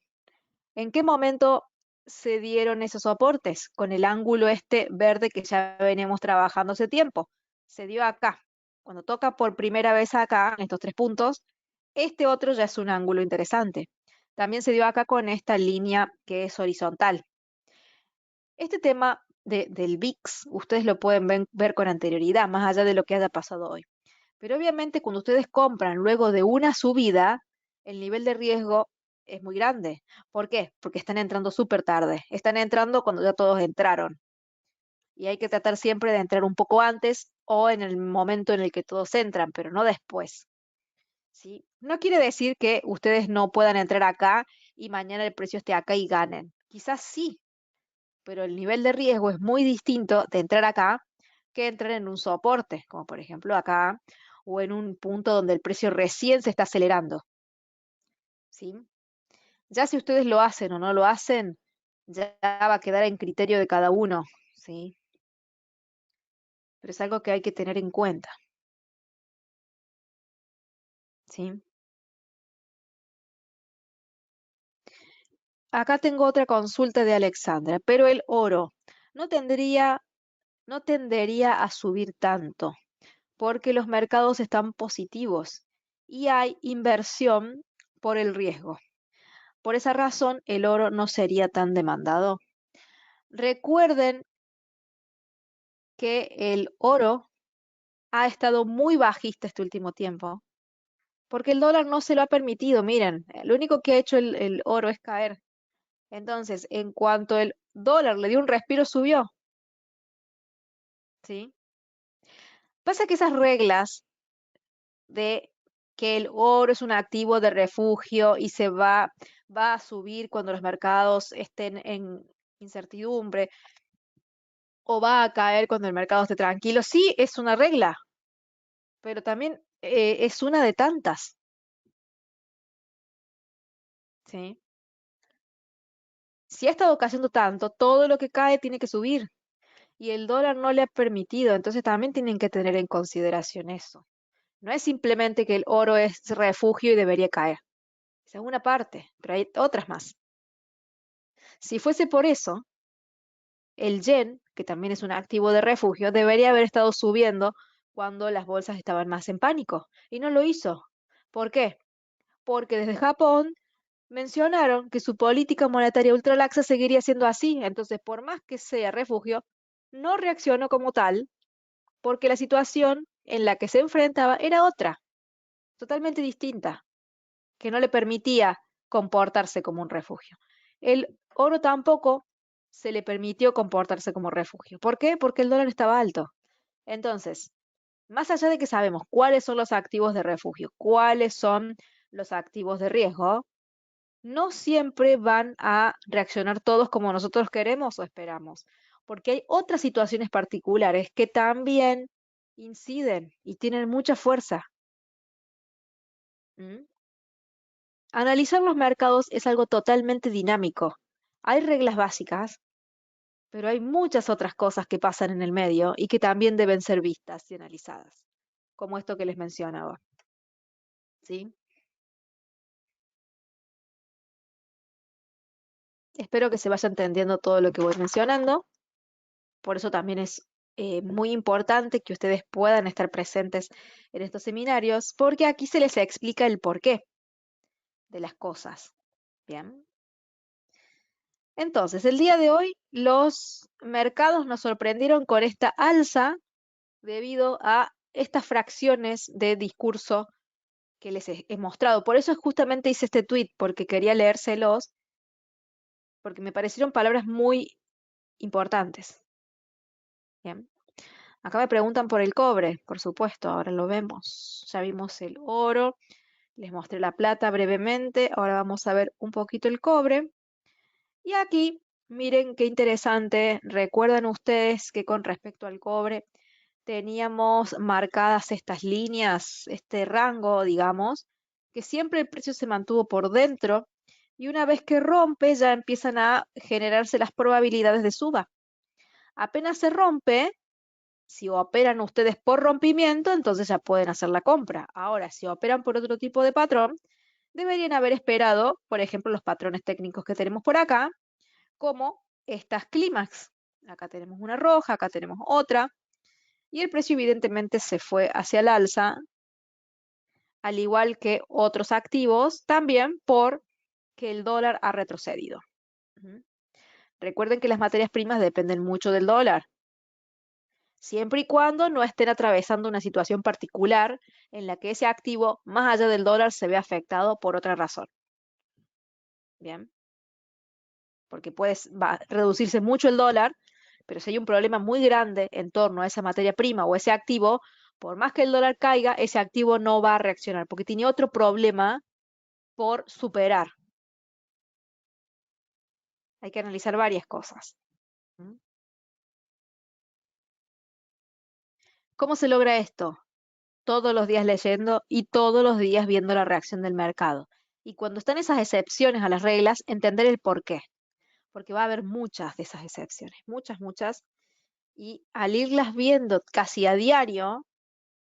¿En qué momento se dieron esos soportes? Con el ángulo este verde que ya venimos trabajando hace tiempo. Se dio acá. Cuando toca por primera vez acá, en estos 3 puntos, este otro ya es un ángulo interesante. También se dio acá con esta línea que es horizontal. Este tema del VIX, ustedes lo pueden ver con anterioridad, más allá de lo que haya pasado hoy. Pero obviamente cuando ustedes compran luego de una subida, el nivel de riesgo es muy grande. ¿Por qué? Porque están entrando súper tarde. Están entrando cuando ya todos entraron. Y hay que tratar siempre de entrar un poco antes o en el momento en el que todos entran, pero no después. ¿Sí? No quiere decir que ustedes no puedan entrar acá y mañana el precio esté acá y ganen. Quizás sí, pero el nivel de riesgo es muy distinto de entrar acá que entrar en un soporte, como por ejemplo acá, o en un punto donde el precio recién se está acelerando, ¿sí? Ya si ustedes lo hacen o no lo hacen, ya va a quedar en criterio de cada uno, ¿sí? Pero es algo que hay que tener en cuenta, ¿sí? Acá tengo otra consulta de Alexandra, pero el oro no tendría, no tendería a subir tanto, porque los mercados están positivos y hay inversión por el riesgo. Por esa razón, el oro no sería tan demandado. Recuerden que el oro ha estado muy bajista este último tiempo, porque el dólar no se lo ha permitido. Miren, lo único que ha hecho el oro es caer. Entonces, en cuanto el dólar le dio un respiro, subió. ¿Sí? Pasa que esas reglas de que el oro es un activo de refugio y va a subir cuando los mercados estén en incertidumbre, o va a caer cuando el mercado esté tranquilo. Sí, es una regla, pero también es una de tantas, ¿sí? Si ha estado cayendo tanto, todo lo que cae tiene que subir y el dólar no le ha permitido, entonces también tienen que tener en consideración eso. No es simplemente que el oro es refugio y debería caer. Esa es una parte, pero hay otras más. Si fuese por eso, el yen, que también es un activo de refugio, debería haber estado subiendo cuando las bolsas estaban más en pánico. Y no lo hizo. ¿Por qué? Porque desde Japón mencionaron que su política monetaria ultralaxa seguiría siendo así. Entonces, por más que sea refugio, no reaccionó como tal porque la situación en la que se enfrentaba era otra, totalmente distinta, que no le permitía comportarse como un refugio. El oro tampoco se le permitió comportarse como refugio. ¿Por qué? Porque el dólar estaba alto. Entonces, más allá de que sabemos cuáles son los activos de refugio, cuáles son los activos de riesgo, no siempre van a reaccionar todos como nosotros queremos o esperamos, porque hay otras situaciones particulares que también inciden y tienen mucha fuerza. ¿Mm? Analizar los mercados es algo totalmente dinámico. Hay reglas básicas, pero hay muchas otras cosas que pasan en el medio y que también deben ser vistas y analizadas, como esto que les mencionaba. ¿Sí? Espero que se vaya entendiendo todo lo que voy mencionando. Por eso también es muy importante que ustedes puedan estar presentes en estos seminarios, porque aquí se les explica el porqué de las cosas. Bien. Entonces, el día de hoy los mercados nos sorprendieron con esta alza debido a estas fracciones de discurso que les he mostrado. Por eso justamente hice este tweet, porque quería leérselos, porque me parecieron palabras muy importantes. Bien. Acá me preguntan por el cobre, por supuesto, ahora lo vemos. Ya vimos el oro, les mostré la plata brevemente, ahora vamos a ver un poquito el cobre. Y aquí, miren qué interesante, recuerdan ustedes que con respecto al cobre teníamos marcadas estas líneas, este rango, digamos, que siempre el precio se mantuvo por dentro y una vez que rompe ya empiezan a generarse las probabilidades de suba. Apenas se rompe, si operan ustedes por rompimiento, entonces ya pueden hacer la compra. Ahora, si operan por otro tipo de patrón, deberían haber esperado, por ejemplo, los patrones técnicos que tenemos por acá, como estas clímax. Acá tenemos una roja, acá tenemos otra, y el precio evidentemente se fue hacia el alza, al igual que otros activos, también porque el dólar ha retrocedido. Ujú. Recuerden que las materias primas dependen mucho del dólar, siempre y cuando no estén atravesando una situación particular en la que ese activo, más allá del dólar, se ve afectado por otra razón. Bien, porque va a reducirse mucho el dólar, pero si hay un problema muy grande en torno a esa materia prima o ese activo, por más que el dólar caiga, ese activo no va a reaccionar, porque tiene otro problema por superar. Hay que analizar varias cosas. ¿Mm? ¿Cómo se logra esto? Todos los días leyendo y todos los días viendo la reacción del mercado. Y cuando están esas excepciones a las reglas, entender el por qué. Porque va a haber muchas de esas excepciones, muchas, muchas. Y al irlas viendo casi a diario,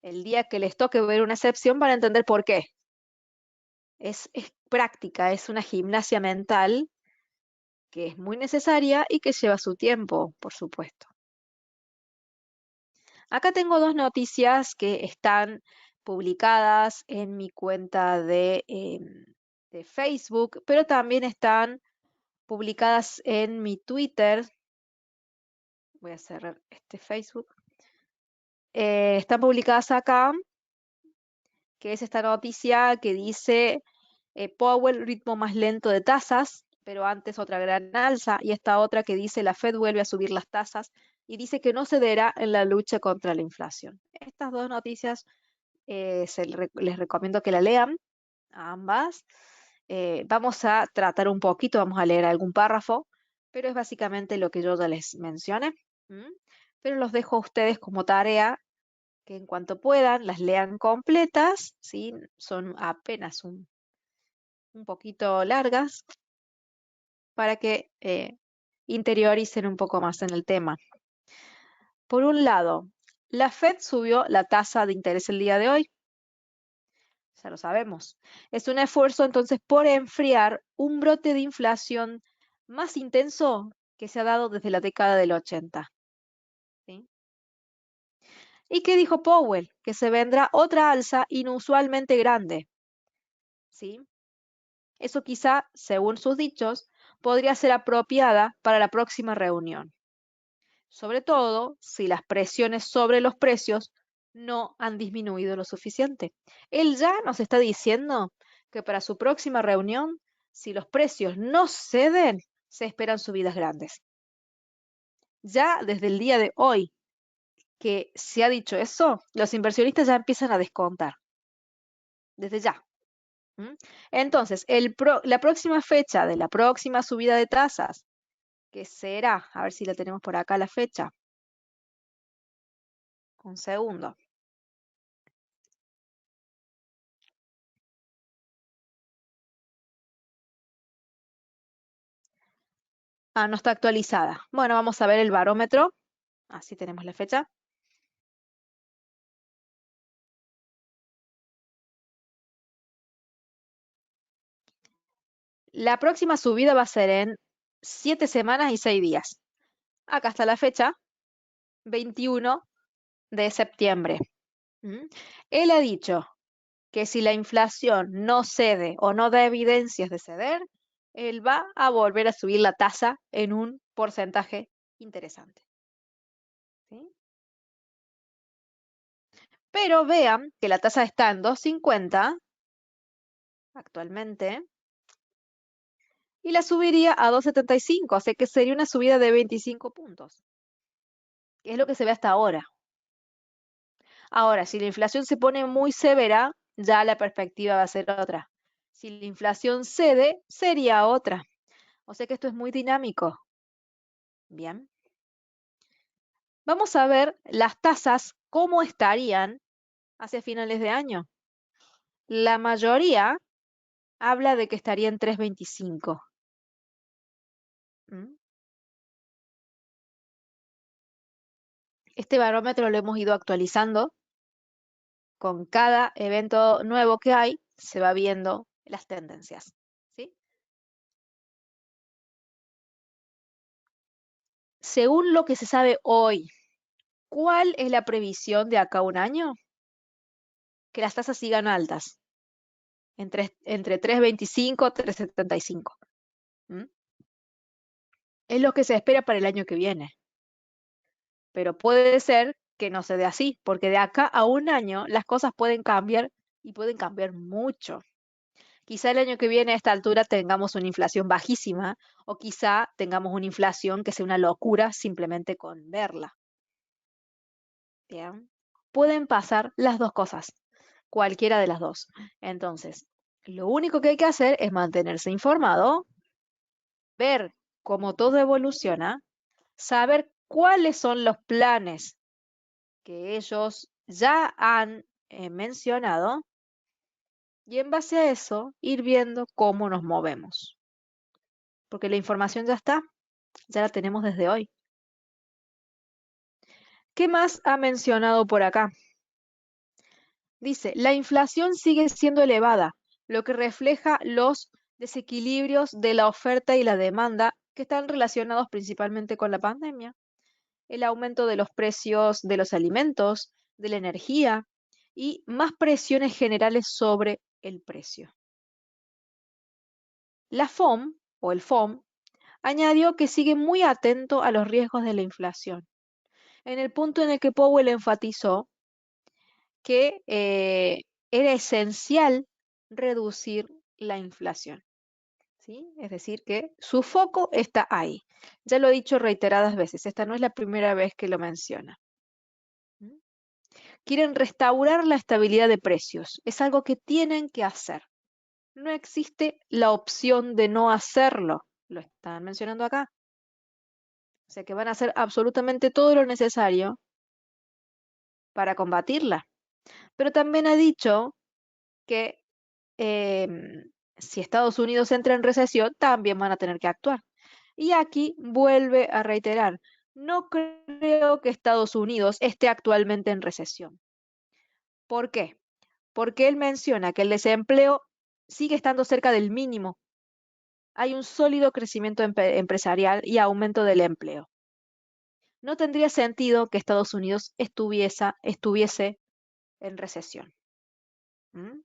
el día que les toque ver una excepción, van a entender por qué. Es práctica, es una gimnasia mental que es muy necesaria y que lleva su tiempo, por supuesto. Acá tengo dos noticias que están publicadas en mi cuenta de Facebook, pero también están publicadas en mi Twitter. Voy a cerrar este Facebook. Están publicadas acá, que es esta noticia que dice Powell, ritmo más lento de tasas, pero antes otra gran alza, y esta otra que dice la Fed vuelve a subir las tasas y dice que no cederá en la lucha contra la inflación. Estas dos noticias les recomiendo que la lean, a ambas. Vamos a tratar un poquito, vamos a leer algún párrafo, pero es básicamente lo que yo ya les mencioné. ¿Mm? Pero los dejo a ustedes como tarea que en cuanto puedan las lean completas, ¿sí? Son apenas un poquito largas para que interioricen un poco más en el tema. Por un lado, la Fed subió la tasa de interés el día de hoy, ya lo sabemos. Es un esfuerzo entonces por enfriar un brote de inflación más intenso que se ha dado desde la década del 80. ¿Sí? ¿Y qué dijo Powell? Que se vendrá otra alza inusualmente grande. ¿Sí? Eso quizá, según sus dichos, podría ser apropiada para la próxima reunión, sobre todo si las presiones sobre los precios no han disminuido lo suficiente. Él ya nos está diciendo que para su próxima reunión, si los precios no ceden, se esperan subidas grandes. Ya desde el día de hoy que se ha dicho eso, los inversionistas ya empiezan a descontar, desde ya. ¿Mm? Entonces, la próxima fecha de la próxima subida de tasas, que será, a ver si la tenemos por acá la fecha, un segundo. Ah, no está actualizada. Bueno, vamos a ver el barómetro. Así tenemos la fecha. La próxima subida va a ser en 7 semanas y 6 días. Acá está la fecha, 21 de septiembre. ¿Mm? Él ha dicho que si la inflación no cede o no da evidencias de ceder, él va a volver a subir la tasa en un porcentaje interesante. ¿Sí? Pero vean que la tasa está en 2,50 actualmente y la subiría a 2,75, o sea que sería una subida de 25 puntos, que es lo que se ve hasta ahora. Ahora, si la inflación se pone muy severa, ya la perspectiva va a ser otra. Si la inflación cede, sería otra. O sea que esto es muy dinámico. Bien. Vamos a ver las tasas, cómo estarían hacia finales de año. La mayoría habla de que estaría en 3,25. ¿Mm? Este barómetro lo hemos ido actualizando. Con cada evento nuevo que hay, se va viendo las tendencias. ¿Sí? Según lo que se sabe hoy, ¿cuál es la previsión de acá a un año? Que las tasas sigan altas, entre 3,25 y 3,75. ¿Mm? Es lo que se espera para el año que viene. Pero puede ser que no se dé así, porque de acá a un año las cosas pueden cambiar y pueden cambiar mucho. Quizá el año que viene a esta altura tengamos una inflación bajísima o quizá tengamos una inflación que sea una locura simplemente con verla. Bien. Pueden pasar las dos cosas, cualquiera de las dos. Entonces, lo único que hay que hacer es mantenerse informado, ver cómo todo evoluciona, saber cuáles son los planes que ellos ya han mencionado y en base a eso ir viendo cómo nos movemos. Porque la información ya está, ya la tenemos desde hoy. ¿Qué más ha mencionado por acá? Dice, la inflación sigue siendo elevada, lo que refleja los desequilibrios de la oferta y la demanda que están relacionados principalmente con la pandemia, el aumento de los precios de los alimentos, de la energía y más presiones generales sobre el precio. La FOM, o el FOM, añadió que sigue muy atento a los riesgos de la inflación, en el punto en el que Powell enfatizó que era esencial reducir la inflación. ¿Sí? Es decir, que su foco está ahí. Ya lo he dicho reiteradas veces, esta no es la primera vez que lo menciona. ¿Mm? Quieren restaurar la estabilidad de precios. Es algo que tienen que hacer. No existe la opción de no hacerlo. Lo están mencionando acá. O sea que van a hacer absolutamente todo lo necesario para combatirla. Pero también ha dicho que si Estados Unidos entra en recesión, también van a tener que actuar. Y aquí vuelve a reiterar, no creo que Estados Unidos esté actualmente en recesión. ¿Por qué? Porque él menciona que el desempleo sigue estando cerca del mínimo. Hay un sólido crecimiento empresarial y aumento del empleo. No tendría sentido que Estados Unidos estuviese en recesión. ¿Mm?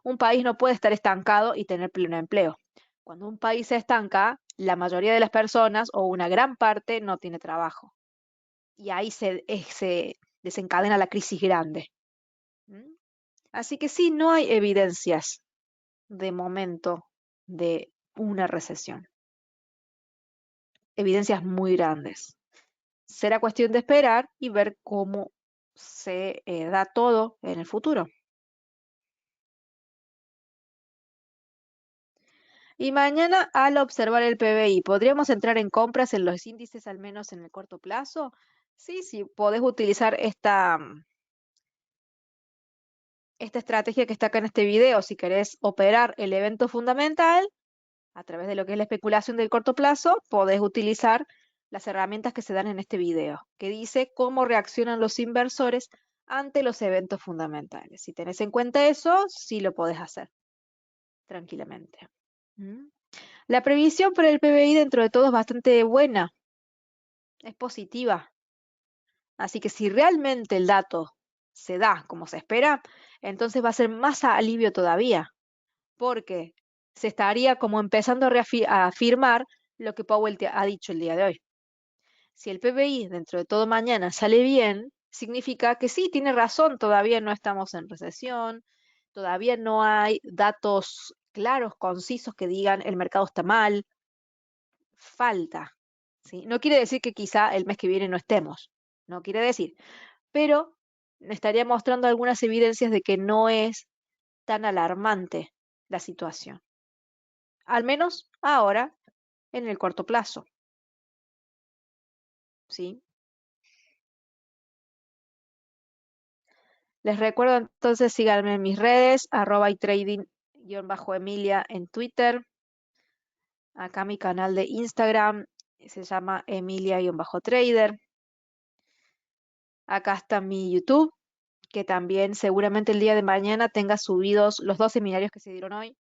Un país no puede estar estancado y tener pleno empleo. Cuando un país se estanca, la mayoría de las personas o una gran parte no tiene trabajo. Y ahí se desencadena la crisis grande. ¿Mm? Así que sí, no hay evidencias de momento de una recesión. Evidencias muy grandes. Será cuestión de esperar y ver cómo se da todo en el futuro. Y mañana, al observar el PBI, ¿podríamos entrar en compras en los índices al menos en el corto plazo? Sí, sí, podés utilizar esta estrategia que está acá en este video. Si querés operar el evento fundamental a través de lo que es la especulación del corto plazo, podés utilizar las herramientas que se dan en este video, que dice cómo reaccionan los inversores ante los eventos fundamentales. Si tenés en cuenta eso, sí lo podés hacer tranquilamente. ¿Mm? La previsión para el PBI dentro de todo es bastante buena, es positiva. Así que si realmente el dato se da como se espera, entonces va a ser más alivio todavía, porque se estaría como empezando a afirmar lo que Powell ha dicho el día de hoy. Si el PBI dentro de todo mañana sale bien, significa que sí, tiene razón, todavía no estamos en recesión, todavía no hay datos claros, concisos que digan el mercado está mal, falta. ¿Sí? No quiere decir que quizá el mes que viene no estemos, no quiere decir, pero estaría mostrando algunas evidencias de que no es tan alarmante la situación, al menos ahora en el corto plazo. ¿Sí? Les recuerdo entonces, síganme en mis redes, @trading_emilia en Twitter. Acá mi canal de Instagram se llama Emilia_trader. Acá está mi YouTube, que también seguramente el día de mañana tenga subidos los dos seminarios que se dieron hoy,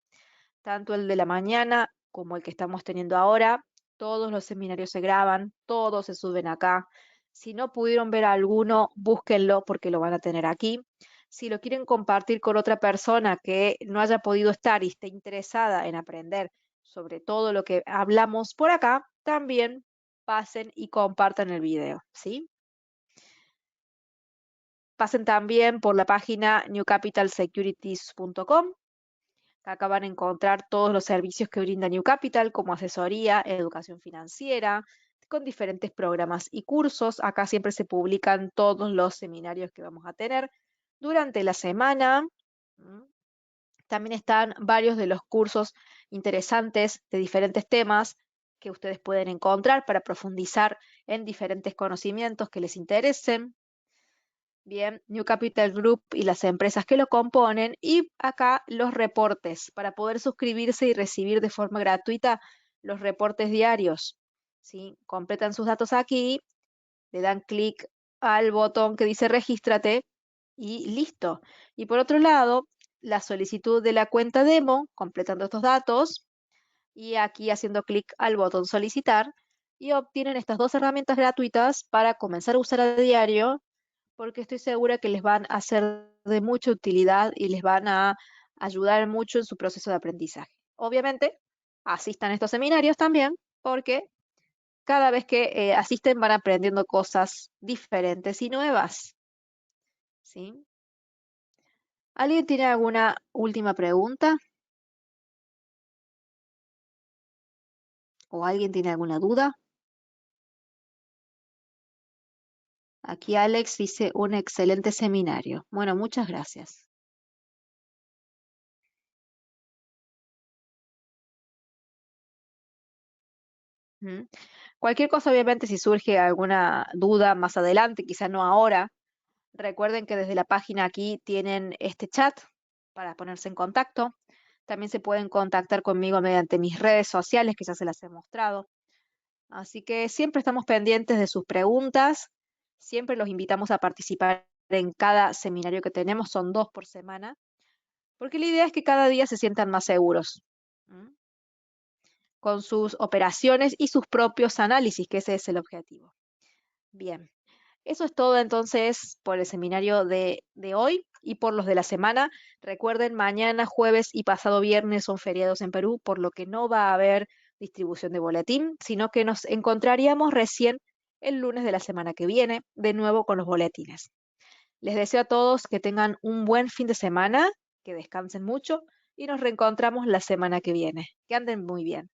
tanto el de la mañana como el que estamos teniendo ahora. Todos los seminarios se graban, todos se suben acá. Si no pudieron ver alguno, búsquenlo porque lo van a tener aquí. Si lo quieren compartir con otra persona que no haya podido estar y esté interesada en aprender sobre todo lo que hablamos por acá, también pasen y compartan el video, ¿sí? Pasen también por la página newcapitalsecurities.com. Acá van a encontrar todos los servicios que brinda New Capital, como asesoría, educación financiera, con diferentes programas y cursos. Acá siempre se publican todos los seminarios que vamos a tener durante la semana. ¿Mm? También están varios de los cursos interesantes de diferentes temas que ustedes pueden encontrar para profundizar en diferentes conocimientos que les interesen. Bien, New Capital Group y las empresas que lo componen, y acá los reportes para poder suscribirse y recibir de forma gratuita los reportes diarios. ¿Sí? Completan sus datos aquí, le dan clic al botón que dice regístrate y listo. Y por otro lado, la solicitud de la cuenta demo, completando estos datos y aquí haciendo clic al botón solicitar, y obtienen estas dos herramientas gratuitas para comenzar a usar a diario, porque estoy segura que les van a ser de mucha utilidad y les van a ayudar mucho en su proceso de aprendizaje. Obviamente, asistan a estos seminarios también, porque cada vez que asisten van aprendiendo cosas diferentes y nuevas. ¿Sí? ¿Alguien tiene alguna última pregunta? ¿O alguien tiene alguna duda? Aquí Alex dice un excelente seminario. Bueno, muchas gracias. ¿Mm? Cualquier cosa, obviamente, si surge alguna duda más adelante, quizá no ahora, recuerden que desde la página aquí tienen este chat para ponerse en contacto. También se pueden contactar conmigo mediante mis redes sociales, que ya se las he mostrado. Así que siempre estamos pendientes de sus preguntas. Siempre los invitamos a participar en cada seminario que tenemos, son 2 por semana, porque la idea es que cada día se sientan más seguros. ¿M? Con sus operaciones y sus propios análisis, que ese es el objetivo. Bien, eso es todo entonces por el seminario de hoy y por los de la semana. Recuerden, mañana, jueves y pasado viernes son feriados en Perú, por lo que no va a haber distribución de boletín, sino que nos encontraríamos recién el lunes de la semana que viene, de nuevo con los boletines. Les deseo a todos que tengan un buen fin de semana, que descansen mucho y nos reencontramos la semana que viene. Que anden muy bien.